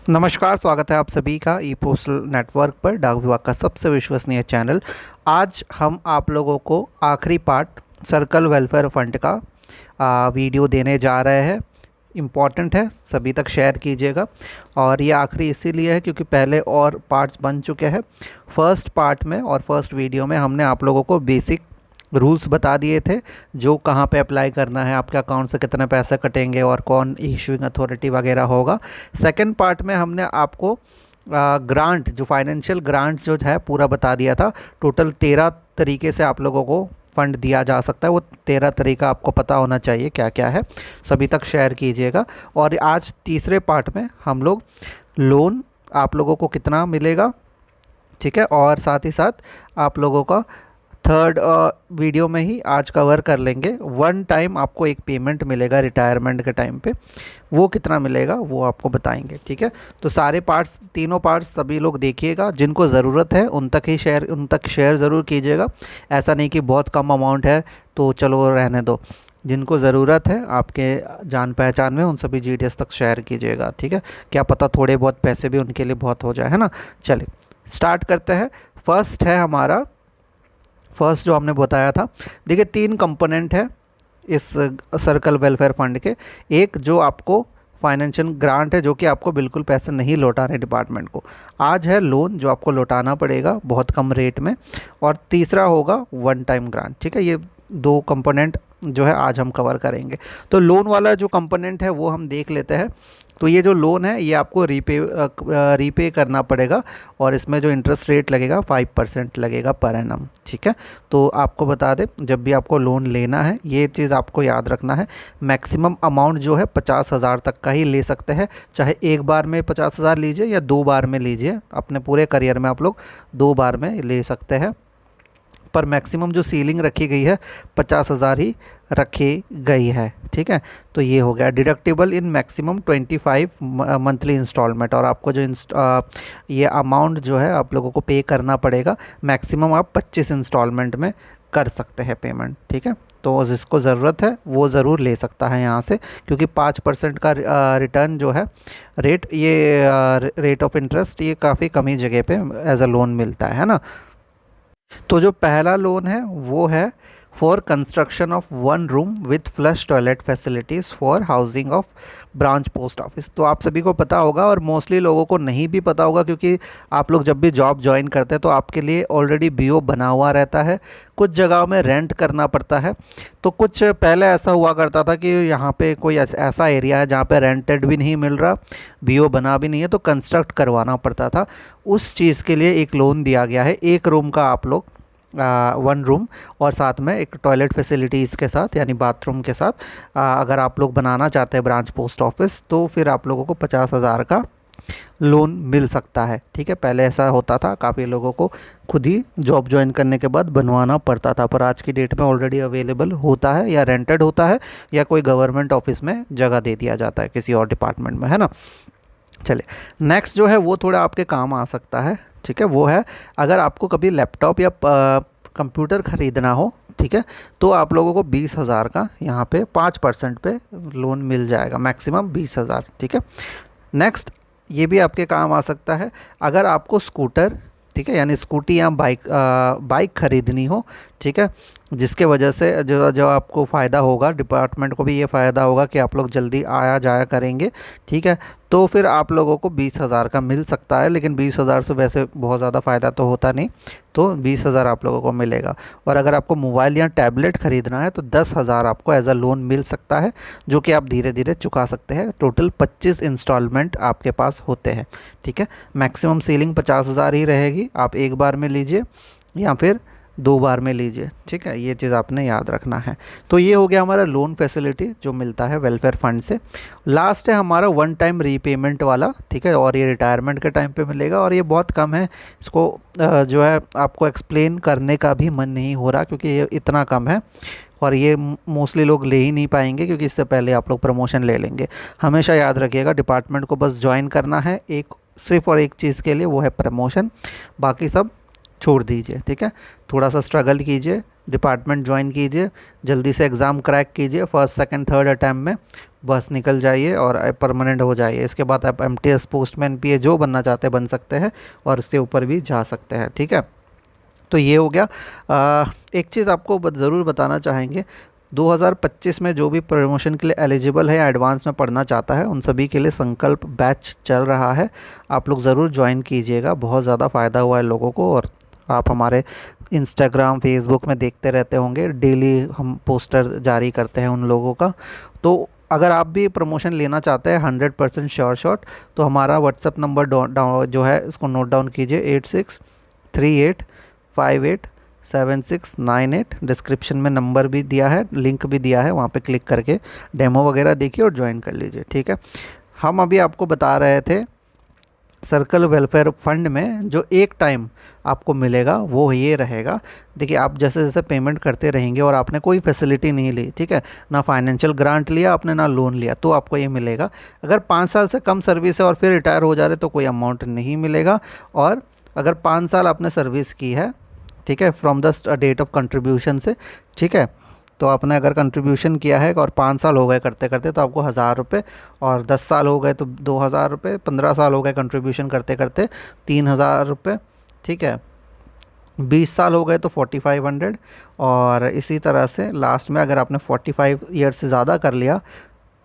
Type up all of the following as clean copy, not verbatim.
नमस्कार, स्वागत है आप सभी का ई पोस्टल नेटवर्क पर डाक विभाग का सबसे विश्वसनीय चैनल। आज हम आप लोगों को आखिरी पार्ट सर्कल वेलफेयर फंड का वीडियो देने जा रहे हैं। इम्पॉर्टेंट है, सभी तक शेयर कीजिएगा। और ये आखिरी इसीलिए है क्योंकि पहले और पार्ट्स बन चुके हैं। फर्स्ट पार्ट में और फर्स्ट वीडियो में हमने आप लोगों को बेसिक रूल्स बता दिए थे, जो कहाँ पे अप्लाई करना है, आपके अकाउंट से कितने पैसे कटेंगे और कौन इशूइंग अथॉरिटी वगैरह होगा। सेकंड पार्ट में हमने आपको ग्रांट, जो फाइनेंशियल ग्रांट जो है पूरा बता दिया था। टोटल 13 तरीके से आप लोगों को फ़ंड दिया जा सकता है। वो 13 तरीका आपको पता होना चाहिए क्या क्या है, सभी तक शेयर कीजिएगा। और आज तीसरे पार्ट में हम लोग लोन आप लोगों को कितना मिलेगा, ठीक है, और साथ ही साथ आप लोगों का थर्ड वीडियो में ही आज कवर कर लेंगे। वन टाइम आपको एक पेमेंट मिलेगा रिटायरमेंट के टाइम पे, वो कितना मिलेगा वो आपको बताएंगे, ठीक है। तो सारे पार्ट्स, तीनों पार्ट्स सभी लोग देखिएगा। जिनको ज़रूरत है उन तक शेयर ज़रूर कीजिएगा। ऐसा नहीं कि बहुत कम अमाउंट है तो चलो रहने दो। जिनको ज़रूरत है आपके जान पहचान में, उन सभी जीडीएस तक शेयर कीजिएगा, ठीक है। क्या पता थोड़े बहुत पैसे भी उनके लिए बहुत हो जाए, है ना। चलिए स्टार्ट करते हैं। फर्स्ट है हमारा, फर्स्ट जो हमने बताया था, देखिए 3 कंपोनेंट है इस सर्कल वेलफेयर फंड के। एक जो आपको फाइनेंशियल ग्रांट है, जो कि आपको बिल्कुल पैसे नहीं लौटाने डिपार्टमेंट को। आज है लोन, जो आपको लौटाना पड़ेगा बहुत कम रेट में। और तीसरा होगा वन टाइम ग्रांट, ठीक है। ये 2 कंपोनेंट जो है आज हम कवर करेंगे। तो लोन वाला जो कंपोनेंट है वो हम देख लेते हैं। तो ये जो लोन है ये आपको रीपे करना पड़ेगा, और इसमें जो इंटरेस्ट रेट लगेगा 5% लगेगा पर एनम, ठीक है। तो आपको बता दें, जब भी आपको लोन लेना है ये चीज़ आपको याद रखना है। मैक्सिमम अमाउंट जो है 50,000 तक का ही ले सकते हैं। चाहे एक बार में 50,000 लीजिए या 2 बार में लीजिए, अपने पूरे करियर में आप लोग 2 बार में ले सकते हैं। पर मैक्सिमम जो सीलिंग रखी गई है 50,000 ही रखी गई है, ठीक है। तो ये हो गया deductible in maximum 25 monthly instalment. और आपको जो ये अमाउंट जो है आप लोगों को पे करना पड़ेगा, मैक्सिमम आप 25 इंस्टॉलमेंट में कर सकते हैं पेमेंट, ठीक है। तो जिसको ज़रूरत है वो ज़रूर ले सकता है यहाँ से, क्योंकि 5% का रिटर्न जो है रेट, ये रेट ऑफ इंटरेस्ट ये काफ़ी कम ही जगह पे एज अ लोन मिलता है ना। तो जो पहला लोन है वो है for construction of 1 room with flush toilet facilities for housing of branch post office. तो आप सभी को पता होगा, और मोस्टली लोगों को नहीं भी पता होगा, क्योंकि आप लोग जब भी जॉब ज्वाइन करते हैं तो आपके लिए ऑलरेडी बीओ बना हुआ रहता है। कुछ जगहों में रेंट करना पड़ता है। तो कुछ पहले ऐसा हुआ करता था कि यहाँ पे कोई ऐसा एरिया है जहाँ पे रेंटेड भी नहीं मिल रहा, बीओ बना भी नहीं है, तो कंस्ट्रक्ट करवाना पड़ता था। उस चीज़ के लिए एक लोन दिया गया है, 1 रूम का आप लोग 1 रूम, और साथ में एक टॉयलेट फैसिलिटीज़ के साथ, यानी बाथरूम के साथ अगर आप लोग बनाना चाहते हैं ब्रांच पोस्ट ऑफिस, तो फिर आप लोगों को 50,000 का लोन मिल सकता है, ठीक है। पहले ऐसा होता था, काफ़ी लोगों को खुद ही जॉब ज्वाइन करने के बाद बनवाना पड़ता था, पर आज की डेट में ऑलरेडी अवेलेबल होता है, या रेंटेड होता है, या कोई गवर्नमेंट ऑफिस में जगह दे दिया जाता है किसी और डिपार्टमेंट में, है ना। चलिए नेक्स्ट जो है वो थोड़ा आपके काम आ सकता है, ठीक है। वो है, अगर आपको कभी लैपटॉप या कंप्यूटर ख़रीदना हो, ठीक है, तो आप लोगों को 20,000 का यहाँ पे 5% पे लोन मिल जाएगा, मैक्सिमम 20,000, ठीक है। नेक्स्ट, ये भी आपके काम आ सकता है, अगर आपको स्कूटर, ठीक है, यानी स्कूटी या बाइक ख़रीदनी हो, ठीक है, जिसके वजह से जो आपको फ़ायदा होगा, डिपार्टमेंट को भी ये फ़ायदा होगा कि आप लोग जल्दी आया जाया करेंगे, ठीक है। तो फिर आप लोगों को 20,000 का मिल सकता है, लेकिन 20,000 से वैसे बहुत ज़्यादा फ़ायदा तो होता नहीं, तो 20,000 आप लोगों को मिलेगा। और अगर आपको मोबाइल या टैबलेट ख़रीदना है तो 10,000 आपको एज अ लोन मिल सकता है, जो कि आप धीरे धीरे चुका सकते हैं। टोटल 25 इंस्टॉलमेंट आपके पास होते हैं, ठीक है। मैक्सिमम सीलिंग 50,000 ही रहेगी, आप एक बार में लीजिए या फिर 2 बार में लीजिए, ठीक है। ये चीज़ आपने याद रखना है। तो ये हो गया हमारा लोन फैसिलिटी जो मिलता है वेलफेयर फंड से। लास्ट है हमारा वन टाइम रीपेमेंट वाला, ठीक है, और ये रिटायरमेंट के टाइम पे मिलेगा, और ये बहुत कम है। इसको जो है आपको एक्सप्लेन करने का भी मन नहीं हो रहा, क्योंकि ये इतना कम है, और ये मोस्टली लोग ले ही नहीं पाएंगे, क्योंकि इससे पहले आप लोग प्रमोशन ले लेंगे। हमेशा याद रखिएगा, डिपार्टमेंट को बस ज्वाइन करना है सिर्फ और एक चीज़ के लिए, वो है प्रमोशन। बाकी सब छोड़ दीजिए, ठीक है। थोड़ा सा स्ट्रगल कीजिए, डिपार्टमेंट ज्वाइन कीजिए, जल्दी से एग्ज़ाम क्रैक कीजिए, फर्स्ट सेकंड थर्ड अटैम्प्ट में बस निकल जाइए और परमानेंट हो जाइए। इसके बाद आप एमटीएस पोस्टमैन पीए जो बनना चाहते हैं बन सकते हैं और इससे ऊपर भी जा सकते हैं। ठीक है, तो ये हो गया। एक चीज़ आपको ज़रूर बताना चाहेंगे, 2025 में जो भी प्रमोशन के लिए एलिजिबल है, एडवांस में पढ़ना चाहता है, उन सभी के लिए संकल्प बैच चल रहा है। आप लोग ज़रूर ज्वाइन कीजिएगा, बहुत ज़्यादा फ़ायदा हुआ है लोगों को। और आप हमारे इंस्टाग्राम फेसबुक में देखते रहते होंगे, डेली हम पोस्टर जारी करते हैं उन लोगों का। तो अगर आप भी प्रमोशन लेना चाहते हैं 100% श्योर शॉट, तो हमारा व्हाट्सअप नंबर जो है इसको नोट डाउन कीजिए, 8638587698। डिस्क्रिप्शन में नंबर भी दिया है, लिंक भी दिया है, वहाँ पे क्लिक करके डेमो वगैरह देखिए और ज्वाइन कर लीजिए। ठीक है, हम अभी आपको बता रहे थे सर्कल वेलफेयर फंड में जो एक टाइम आपको मिलेगा वो ये रहेगा। देखिए, आप जैसे जैसे पेमेंट करते रहेंगे और आपने कोई फैसिलिटी नहीं ली, ठीक है, ना फाइनेंशियल ग्रांट लिया आपने ना लोन लिया, तो आपको ये मिलेगा। अगर 5 साल से कम सर्विस है और फिर रिटायर हो जा रहे तो कोई अमाउंट नहीं मिलेगा। और अगर 5 साल आपने सर्विस की है, ठीक है, from the date of contribution से, ठीक है, तो आपने अगर कंट्रीब्यूशन किया है और 5 साल हो गए करते करते तो आपको 1,000 रुपये, और 10 साल हो गए तो 2,000 रुपये, 15 साल हो गए कंट्रीब्यूशन करते करते 3,000 रुपये, ठीक है, 20 साल हो गए तो 4,500। और इसी तरह से लास्ट में अगर आपने 45 ईयर से ज़्यादा कर लिया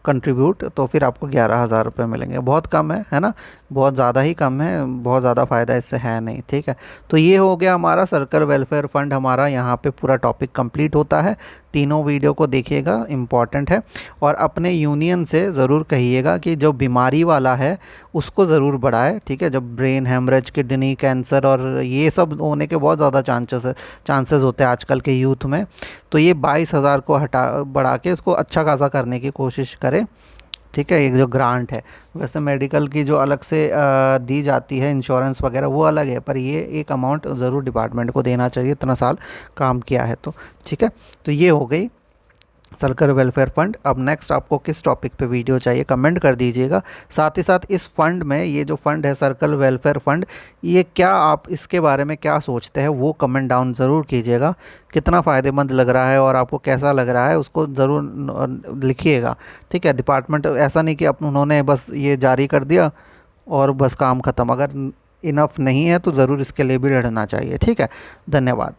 कंट्रीब्यूट, तो फिर आपको 11,000 रुपये मिलेंगे। बहुत कम है ना, बहुत ज़्यादा ही कम है, बहुत ज़्यादा फ़ायदा इससे है नहीं। ठीक है, तो ये हो गया हमारा सर्कल वेलफेयर फ़ंड, हमारा यहाँ पे पूरा टॉपिक कंप्लीट होता है। तीनों वीडियो को देखिएगा, इम्पॉर्टेंट है। और अपने यूनियन से ज़रूर कहिएगा कि जो बीमारी वाला है उसको ज़रूर बढ़ाए। ठीक है, जब ब्रेन हेमरेज, किडनी कैंसर और ये सब होने के बहुत ज़्यादा चांसेस होते हैं आजकल के यूथ में, तो ये 22,000 को बढ़ा के इसको अच्छा खासा करने की कोशिश करें। ठीक है, एक जो ग्रांट है, वैसे मेडिकल की जो अलग से दी जाती है, इंश्योरेंस वगैरह वो अलग है, पर ये एक अमाउंट ज़रूर डिपार्टमेंट को देना चाहिए, इतना साल काम किया है तो। ठीक है, तो ये हो गई सर्कल वेलफेयर फ़ंड। अब नेक्स्ट आपको किस टॉपिक पे वीडियो चाहिए कमेंट कर दीजिएगा। साथ ही साथ इस फंड में, ये जो फंड है सर्कल वेलफेयर फ़ंड, ये क्या, आप इसके बारे में क्या सोचते हैं वो कमेंट डाउन ज़रूर कीजिएगा। कितना फ़ायदेमंद लग रहा है और आपको कैसा लग रहा है उसको ज़रूर लिखिएगा। ठीक है, डिपार्टमेंट ऐसा नहीं कि उन्होंने बस ये जारी कर दिया और बस काम ख़त्म। अगर इनफ नहीं है तो ज़रूर इसके लिए भी लड़ना चाहिए। ठीक है, धन्यवाद।